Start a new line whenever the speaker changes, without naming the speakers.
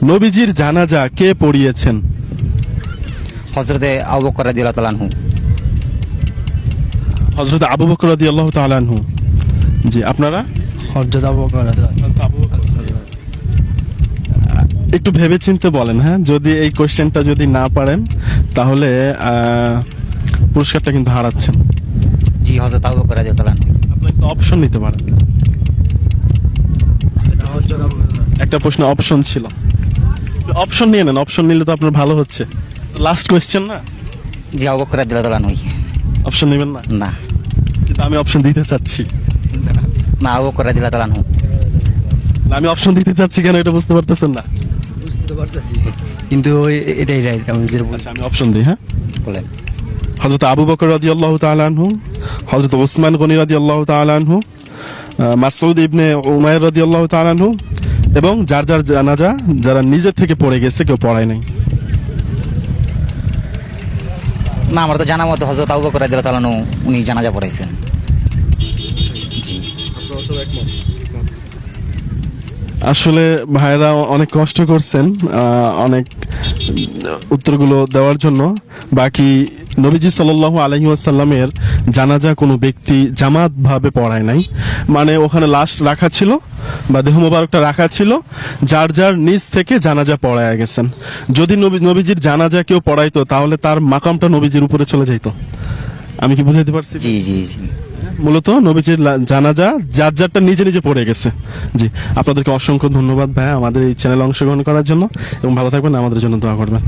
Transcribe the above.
নবীজির জানাজা কে পড়িয়েছেন?
হযরতে আবু বকর রাদিয়াল্লাহু তাআলা আনহু।
হযরত আবু বকর রাদিয়াল্লাহু তাআলা আনহু। জি, আপনারা?
হযরত আবু বকর
একটু ভেবেচিন্তে বলেন, হ্যাঁ, যদি এই কোশ্চেনটা যদি না পারেন তাহলে পুরস্কারটা কিন্তু হারাচ্ছেন।
জি, হযরত আবু বকর রাদিয়াল্লাহু তাআলা আনহু।
আপনি একটা অপশন নিতে পারেন। একটা প্রশ্ন অপশন ছিল, অপশন নিয়ে নেন, অপশন নিলে তো আপনার ভালো হচ্ছে। লাস্ট কোয়েশ্চেন না?
জি, আবু বকর রাদিয়াল্লাহু তাআলা আনহু।
অপশন নেবেন না?
না
কিন্তু আমি অপশন দিতে চাচ্ছি।
না, আবু বকর রাদিয়াল্লাহু তাআলা আনহু।
না, আমি অপশন দিতে চাচ্ছি কেন এটা বুঝতে পারতেছেন না?
বুঝতে পারতেছি, কিন্তু এটাই রাইট। আমি যেটা বলছি
আচ্ছা, আমি অপশন দিই, হ্যাঁ।
বলেন।
হযরত আবু বকর রাদিয়াল্লাহু তাআলা আনহু, হযরত ওসমান গনি রাদিয়াল্লাহু তাআলা আনহু, মাসউদ ইবনে উমাইর রাদিয়াল্লাহু তাআলা আনহু, এবং যার যার জানাজা যারা নিজে থেকে পড়ে গেছে, কেউ পড়ায় নাই।
না, আমার তো জানা মতো হযরত আবু বকর রাদিয়াল্লাহু তাআলা আনহু উনি জানাজা পড়াইছেন। জি।
আসলে ভাইরা অনেক কষ্ট করছেন অনেক উত্তরগুলো দেওয়ার জন্য। বাকি নবীজি সাল্লাল্লাহু আলাইহি ওয়াসাল্লামের জানাজা কোনো ব্যক্তি জামাত ভাবে পড়ায় নাই, মানে ওখানে লাশ রাখা ছিল বা দেহ মোবারকটা রাখা ছিল, যার যার নিজ থেকে জানাজা পড়ায় গেছেন। যদি নবীজির জানাজা কেউ পড়াইতো তাহলে তার মাকামটা নবীজির উপরে চলে যাইতো। আমি কি বুঝাইতে পারছি?
জি জি জি।
মূলত নবীজির জানাজা যার যারটা নিজে নিজে পড়ে গেছে। জি, আপনাদেরকে অসংখ্য ধন্যবাদ ভাই আমাদের এই চ্যানেলে অংশগ্রহণ করার জন্য, এবং ভালো থাকবেন, আমাদের জন্য দোয়া করবেন।